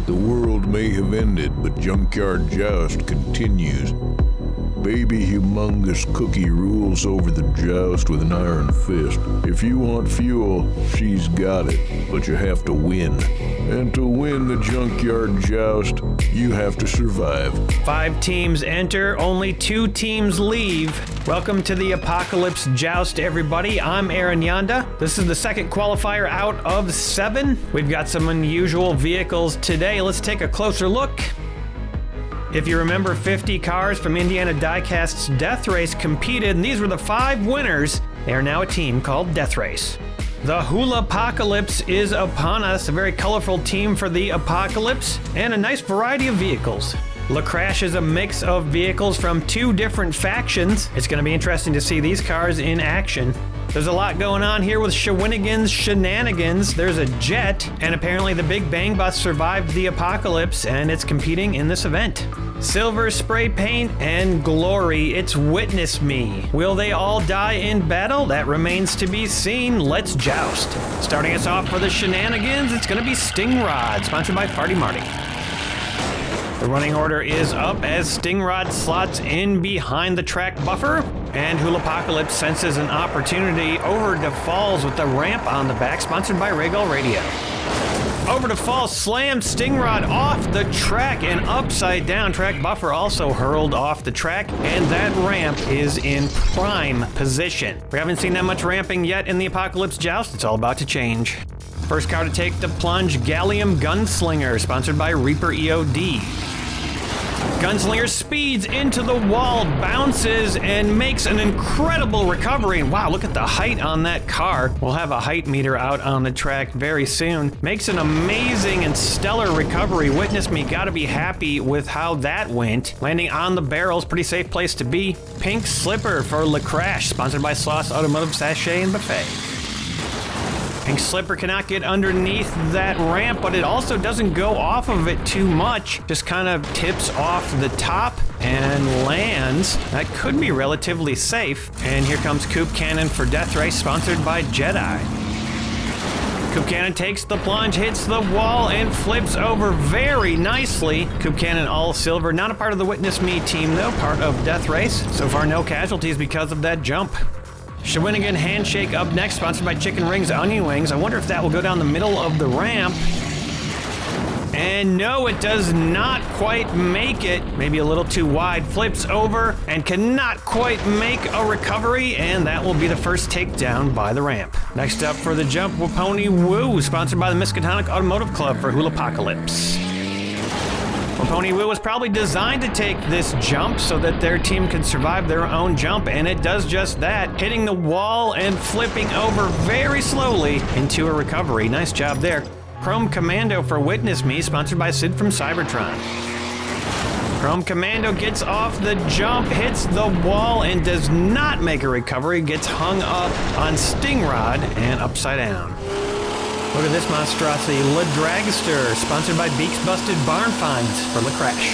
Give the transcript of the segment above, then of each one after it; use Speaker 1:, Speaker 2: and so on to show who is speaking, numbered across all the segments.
Speaker 1: The world may have ended, but Junkyard Joust continues. Baby Humongous Cookie rules over the joust with an iron fist. If you want fuel, she's got it, but you have to win. And to win the Junkyard Joust, you have to survive.
Speaker 2: 5 teams enter, only 2 teams leave. Welcome to the Apocalypse Joust, everybody. I'm Aaron Yonda. This is the second qualifier out of 7. We've got some unusual vehicles today. Let's take a closer look. If you remember, 50 cars from Indiana Diecast's Death Race competed, and these were the 5 winners. They are now a team called Death Race. The Hula Apocalypse is upon us, a very colorful team for the Apocalypse, and a nice variety of vehicles. La Crash is a mix of vehicles from 2 different factions. It's going to be interesting to see these cars in action. There's a lot going on here with Shawinigan's shenanigans. There's a jet, and apparently the Big Bang Bus survived the apocalypse, and it's competing in this event. Silver spray paint and glory. It's Witness Me. Will they all die in battle? That remains to be seen. Let's joust. Starting us off for the shenanigans, it's going to be Stingrod, sponsored by Farty Marty. The running order is up as Stingrod slots in behind the track buffer, and Hulapocalypse senses an opportunity over to Falls with the ramp on the back, sponsored by Regal Radio. Over to Falls slams Stingrod off the track, and upside down track buffer also hurled off the track, and that ramp is in prime position. We haven't seen that much ramping yet in the Apocalypse Joust. It's all about to change. First car to take the plunge, Gallium Gunslinger, sponsored by Reaper EOD. Gunslinger speeds into the wall, bounces, and makes an incredible recovery. And wow, look at the height on that car. We'll have a height meter out on the track very soon. Makes an amazing and stellar recovery. Witness Me, gotta be happy with how that went. Landing on the barrels, pretty safe place to be. Pink Slipper for La Crash, sponsored by Sloss Automotive Sachet and Buffet. Pink Slipper cannot get underneath that ramp, but it also doesn't go off of it too much. Just kind of tips off the top and lands. That could be relatively safe. And here comes Coupe Cannon for Death Race, sponsored by Jedi. Coupe Cannon takes the plunge, hits the wall, and flips over very nicely. Coupe Cannon all silver, not a part of the Witness Me team though, part of Death Race. So far no casualties because of that jump. Shawinigan Handshake up next, sponsored by Chicken Rings Onion Wings. I wonder if that will go down the middle of the ramp. And no, it does not quite make it. Maybe a little too wide. Flips over and cannot quite make a recovery, and that will be the first takedown by the ramp. Next up for the jump, Waponi Woo, sponsored by the Miskatonic Automotive Club for Hulapocalypse. Pony Woo was probably designed to take this jump so that their team could survive their own jump, and it does just that, hitting the wall and flipping over very slowly into a recovery. Nice job there. Chrome Commando for Witness Me, sponsored by Sid from Cybertron. Chrome Commando gets off the jump, hits the wall, and does not make a recovery, gets hung up on Stingrod and upside down. Look at this monstrosity, La Dragster, sponsored by Beaks Busted Barn Finds for La Crash.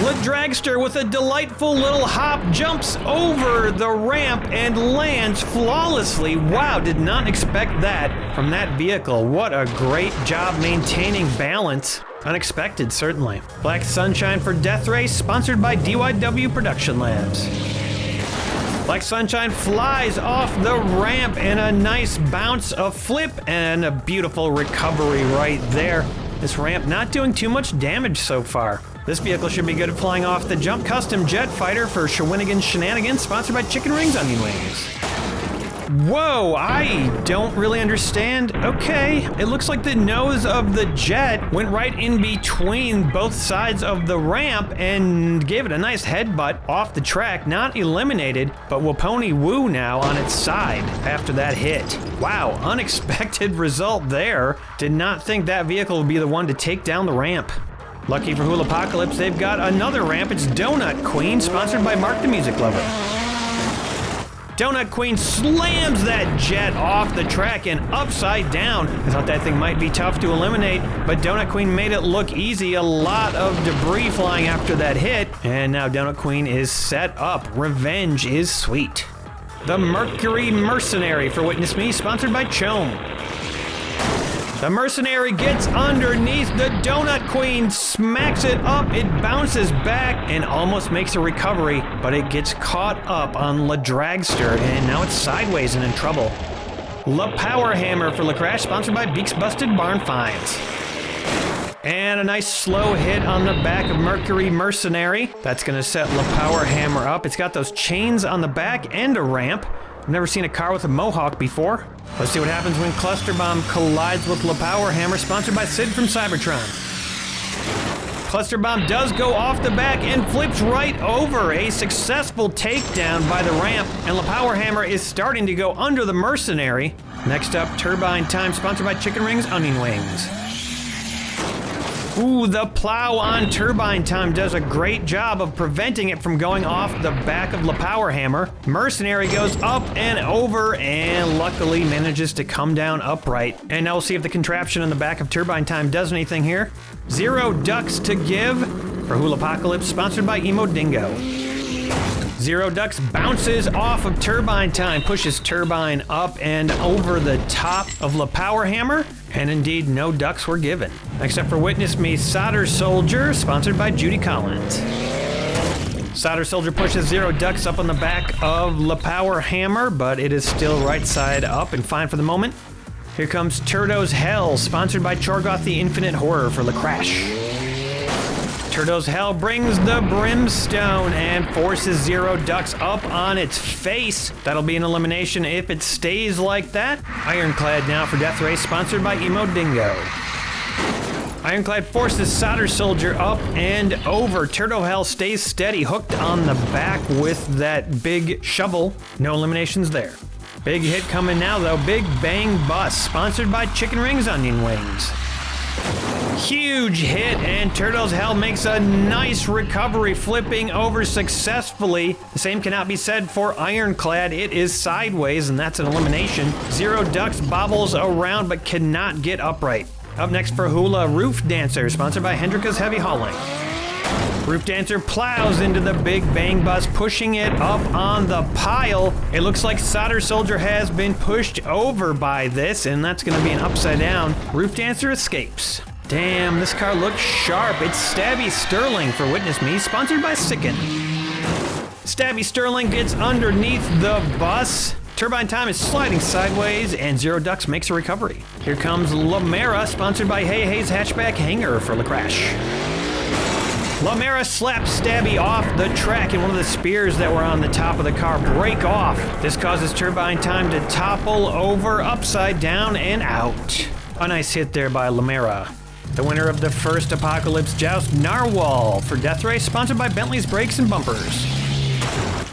Speaker 2: La Dragster with a delightful little hop jumps over the ramp and lands flawlessly. Wow, did not expect that from that vehicle. What a great job maintaining balance. Unexpected, certainly. Black Sunshine for Death Race, sponsored by DYW Production Labs. Black Sunshine flies off the ramp and a nice bounce, a flip, and a beautiful recovery right there. This ramp not doing too much damage so far. This vehicle should be good at flying off the jump. Custom Jet Fighter for Shawinigan Shenanigans, sponsored by Chicken Rings Onion Wings. Whoa, I don't really understand. Okay, it looks like the nose of the jet went right in between both sides of the ramp and gave it a nice headbutt off the track. Not eliminated, but Waponi Woo now on its side after that hit. Wow, unexpected result there. Did not think that vehicle would be the one to take down the ramp. Lucky for Hulapocalypse, they've got another ramp. It's Donut Queen, sponsored by Mark the Music Lover. Donut Queen slams that jet off the track and upside down. I thought that thing might be tough to eliminate, but Donut Queen made it look easy. A lot of debris flying after that hit, and now Donut Queen is set up. Revenge is sweet. The Mercury Mercenary for Witness Me, sponsored by Chome. The mercenary gets underneath. The Donut Queen smacks it up. It bounces back and almost makes a recovery, but it gets caught up on La Dragster, and now it's sideways and in trouble. La Power Hammer for La Crash, sponsored by Beaks Busted Barn Finds. And a nice slow hit on the back of Mercury Mercenary. That's gonna set La Power Hammer up. It's got those chains on the back and a ramp. I've never seen a car with a mohawk before. Let's see what happens when Cluster Bomb collides with La Power Hammer, sponsored by Sid from Cybertron. Cluster Bomb does go off the back and flips right over. A successful takedown by the ramp, and La Power Hammer is starting to go under the Mercenary. Next up, Turbine Time, sponsored by Chicken Rings Onion Wings. Ooh, the plow on Turbine Time does a great job of preventing it from going off the back of La Power Hammer. Mercenary goes up and over and luckily manages to come down upright. And now we'll see if the contraption on the back of Turbine Time does anything here. Zero Ducks to Give for Hulapocalypse, sponsored by Emo Dingo. Zero Ducks bounces off of Turbine Time, pushes Turbine up and over the top of La Power Hammer, and indeed no ducks were given. Next up for Witness Me, Solder Soldier, sponsored by Judy Collins. Solder Soldier pushes Zero Ducks up on the back of La Power Hammer, but it is still right side up and fine for the moment. Here comes Turdo's Hell, sponsored by Chorgoth the Infinite Horror for La Crash. Turdo's Hell brings the Brimstone and forces Zero Ducks up on its face. That'll be an elimination if it stays like that. Ironclad now for Death Race, sponsored by Emo Dingo. Ironclad forces Solder Soldier up and over. Turdo Hell stays steady, hooked on the back with that big shovel. No eliminations there. Big hit coming now though, Big Bang Bus, sponsored by Chicken Rings Onion Wings. Huge hit, and Turtle's Hell makes a nice recovery, flipping over successfully. The same cannot be said for Ironclad. It is sideways, and that's an elimination. Zero Ducks bobbles around, but cannot get upright. Up next for Hula, Roof Dancer, sponsored by Hendrika's Heavy Hauling. Roof Dancer plows into the Big Bang Bus, pushing it up on the pile. It looks like Solder Soldier has been pushed over by this, and that's gonna be an upside down. Roof Dancer escapes. Damn, this car looks sharp. It's Stabby Sterling for Witness Me, sponsored by Sicken. Stabby Sterling gets underneath the bus. Turbine Time is sliding sideways, and Zero Ducks makes a recovery. Here comes Lamera, sponsored by Hey Hey's Hatchback Hanger for La Crash. Lamera slaps Stabby off the track, and one of the spears that were on the top of the car break off. This causes Turbine Time to topple over, upside down, and out. A nice hit there by Lamera. The winner of the first Apocalypse Joust, Narwhal for Death Race, sponsored by Bentley's Brakes and Bumpers.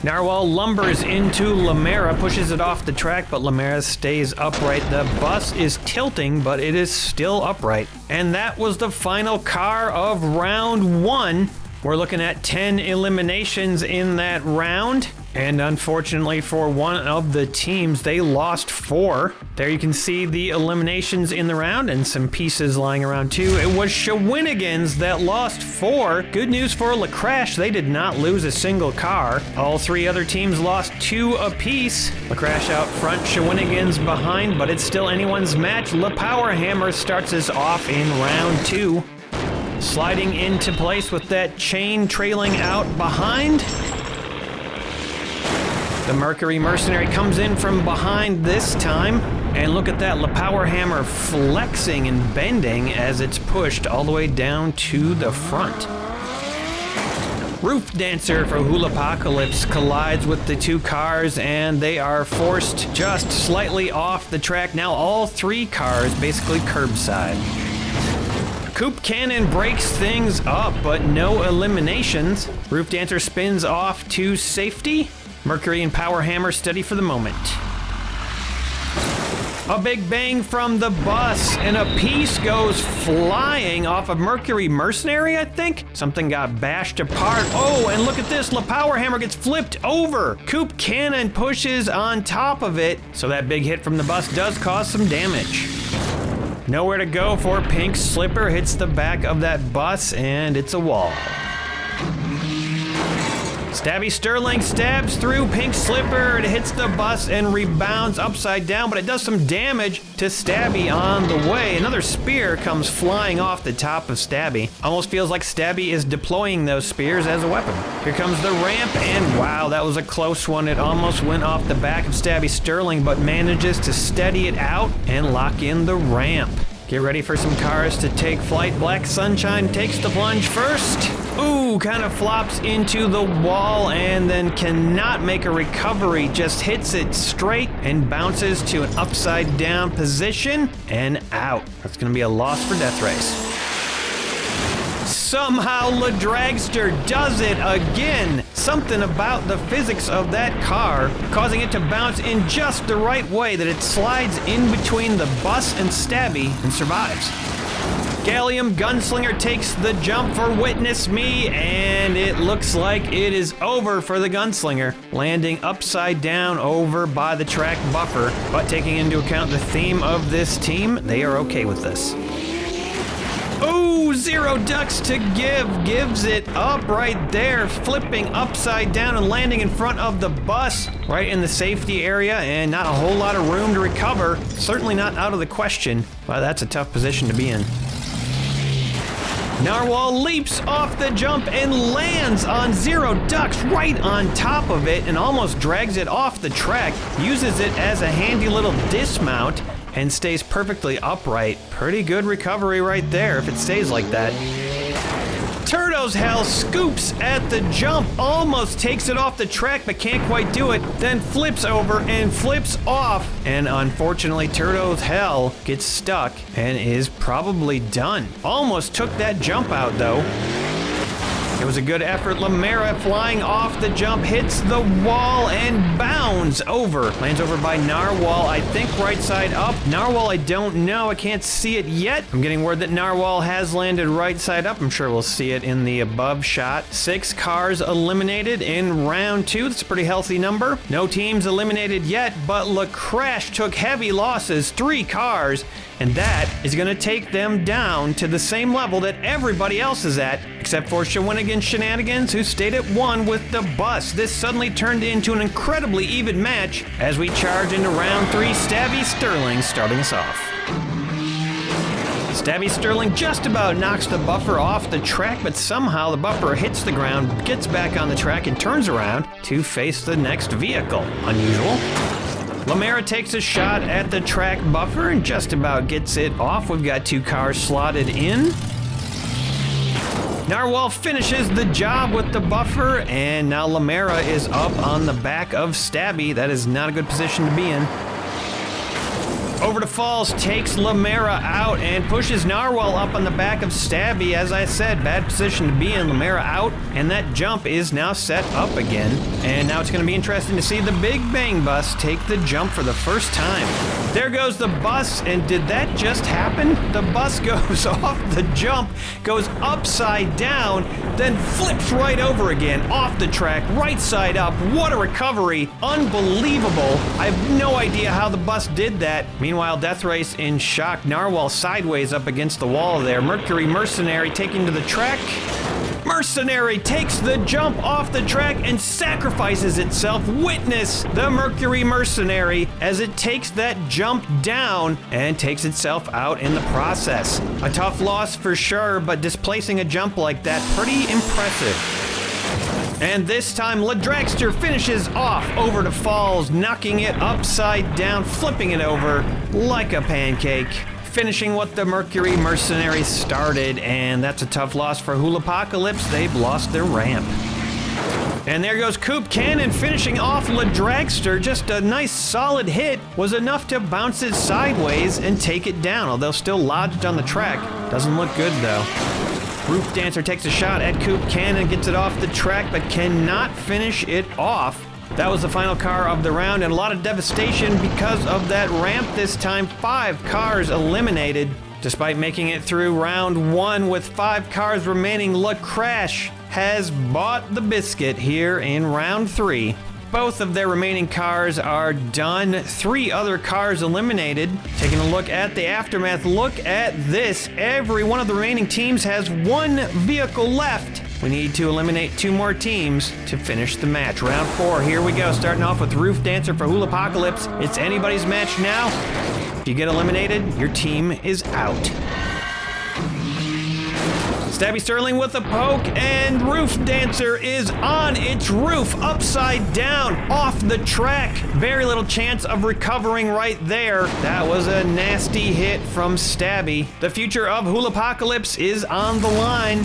Speaker 2: Narwhal lumbers into Lamera, pushes it off the track, but Lamera stays upright. The bus is tilting, but it is still upright. And that was the final car of round one. We're looking at 10 eliminations in that round. And unfortunately for one of the teams, they lost 4. There you can see the eliminations in the round and some pieces lying around too. It was Shawinigan's that lost 4. Good news for La Crash, they did not lose a single car. All 3 other teams lost 2 apiece. La Crash out front, Shawinigan's behind, but it's still anyone's match. La Power Hammer starts us off in round 2. Sliding into place with that chain trailing out behind. The Mercury Mercenary comes in from behind this time. And look at that, La Power Hammer flexing and bending as it's pushed all the way down to the front. Roof Dancer for Hulapocalypse collides with the 2 cars, and they are forced just slightly off the track. Now all 3 cars basically curbside. Coop Cannon breaks things up, but no eliminations. Roof Dancer spins off to safety. Mercury and Power Hammer steady for the moment. A big bang from the bus, and a piece goes flying off of Mercury Mercenary, I think? Something got bashed apart. Oh, and look at this, La Power Hammer gets flipped over. Coop Cannon pushes on top of it, so that big hit from the bus does cause some damage. Nowhere to go for Pink Slipper, hits the back of that bus, and it's a wall. Stabby Sterling stabs through Pink Slipper. It hits the bus and rebounds upside down, but it does some damage to Stabby on the way. Another spear comes flying off the top of Stabby. Almost feels like Stabby is deploying those spears as a weapon. Here comes the ramp, and wow, that was a close one. It almost went off the back of Stabby Sterling, but manages to steady it out and lock in the ramp. Get ready for some cars to take flight. Black Sunshine takes the plunge first. Ooh, kind of flops into the wall and then cannot make a recovery. Just hits it straight and bounces to an upside down position and out. That's going to be a loss for Death Race. Somehow LaDragster does it again. Something about the physics of that car causing it to bounce in just the right way that it slides in between the bus and Stabby and survives. Gallium Gunslinger takes the jump for Witness Me, and it looks like it is over for the Gunslinger, landing upside down over by the track buffer. But taking into account the theme of this team, they are okay with this. Oh, Zero Ducks to Give, gives it up right there, flipping upside down and landing in front of the bus, right in the safety area, and not a whole lot of room to recover. Certainly not out of the question. Wow, that's a tough position to be in. Narwhal leaps off the jump and lands on Zero Ducks right on top of it and almost drags it off the track, uses it as a handy little dismount, and stays perfectly upright. Pretty good recovery right there if it stays like that. Turdo's Hell scoops at the jump, almost takes it off the track but can't quite do it, then flips over and flips off. And unfortunately, Turdo's Hell gets stuck and is probably done. Almost took that jump out though. It was a good effort. Lamera flying off the jump, hits the wall and bounds over. Lands over by Narwhal, I think right side up. Narwhal, I don't know. I can't see it yet. I'm getting word that Narwhal has landed right side up. I'm sure we'll see it in the above shot. 6 cars eliminated in round 2. That's a pretty healthy number. No teams eliminated yet, but LaCrash took heavy losses, 3 cars. And that is going to take them down to the same level that everybody else is at, except for Shawinigan Shenanigans, who stayed at 1 with the bus. This suddenly turned into an incredibly even match as we charge into round 3. Stabby Sterling starting us off. Stabby Sterling just about knocks the buffer off the track, but somehow the buffer hits the ground, gets back on the track, and turns around to face the next vehicle. Unusual. Lamera takes a shot at the track buffer and just about gets it off. We've got 2 cars slotted in. Narwhal finishes the job with the buffer, and now Lamera is up on the back of Stabby. That is not a good position to be in. Over to Falls, takes Lamera out and pushes Narwhal up on the back of Stabby. As I said, bad position to be in. Lamera out, and that jump is now set up again. And now it's going to be interesting to see the Big Bang Bus take the jump for the first time. There goes the bus, and did that just happen? The bus goes off the jump, goes upside down, then flips right over again, off the track, right side up. What a recovery. Unbelievable. I have no idea how the bus did that. Meanwhile, Death Race in shock. Narwhal sideways up against the wall there. Mercury Mercenary taking to the track. Mercenary takes the jump off the track and sacrifices itself. Witness the Mercury Mercenary as it takes that jump down and takes itself out in the process. A tough loss for sure, but displacing a jump like that, pretty impressive. And this time, LaDragster finishes off over to Falls, knocking it upside down, flipping it over like a pancake. Finishing what the Mercury Mercenary started, and that's a tough loss for Hoolapocalypse. They've lost their ramp. And there goes Coop Cannon finishing off LaDragster. Just a nice solid hit was enough to bounce it sideways and take it down, although still lodged on the track. Doesn't look good though. Roof Dancer takes a shot at Coop Cannon, gets it off the track, but cannot finish it off. That was the final car of the round, and a lot of devastation because of that ramp this time. 5 cars eliminated. Despite making it through round 1 with 5 cars remaining, LaCrash has bought the biscuit here in round 3. Both of their remaining cars are done. 3 other cars eliminated. Taking a look at the aftermath, look at this. Every one of the remaining teams has 1 vehicle left. We need to eliminate 2 more teams to finish the match. Round 4, here we go. Starting off with Roof Dancer for Hulapocalypse. It's anybody's match now. If you get eliminated, your team is out. Stabby Sterling with a poke, and Roof Dancer is on its roof, upside down, off the track. Very little chance of recovering right there. That was a nasty hit from Stabby. The future of Hulapocalypse is on the line.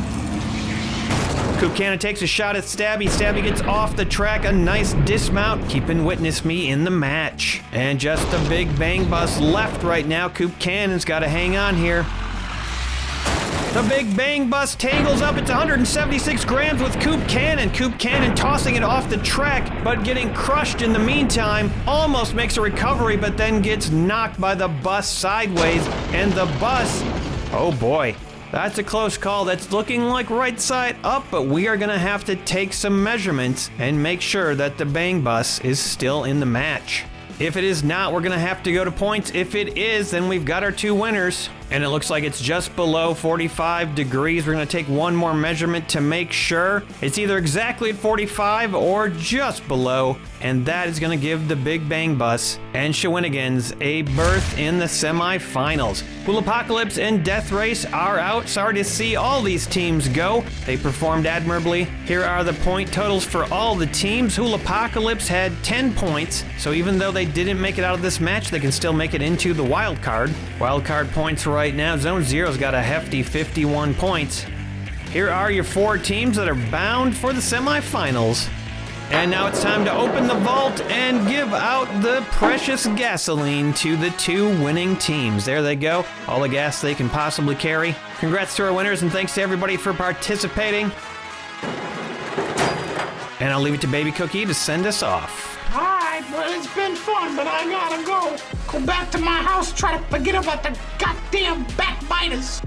Speaker 2: Coop Cannon takes a shot at Stabby. Stabby gets off the track, a nice dismount, keeping Witness Me in the match. And just a big bang bus left right now. Coop Cannon's got to hang on here. The big bang bus tangles up. It's 176 grams with Coop Cannon. Coop Cannon tossing it off the track, but getting crushed in the meantime. Almost makes a recovery, but then gets knocked by the bus sideways. And the bus, oh boy, that's a close call. That's looking like right side up, but we are gonna have to take some measurements and make sure that the bang bus is still in the match. If it is not, we're gonna have to go to points. If it is, then we've got our 2 winners. And it looks like it's just below 45 degrees. We're gonna take one more measurement to make sure. It's either exactly at 45 or just below. And that is gonna give the Big Bang Bus and Shawinigan's a berth in the semifinals. Hulapocalypse and Death Race are out. Sorry to see all these teams go. They performed admirably. Here are the point totals for all the teams. Hulapocalypse had 10 points. So even though they didn't make it out of this match, they can still make it into the wild card. Wild card points right now. Zone Zero's got a hefty 51 points. Here are your 4 teams that are bound for the semifinals. And now it's time to open the vault and give out the precious gasoline to the 2 winning teams. There they go. All the gas they can possibly carry. Congrats to our winners and thanks to everybody for participating. And I'll leave it to Baby Cookie to send us off.
Speaker 3: Alright, well, it's been fun, but I gotta go. Go back to my house, try to forget about the goddamn backbiters.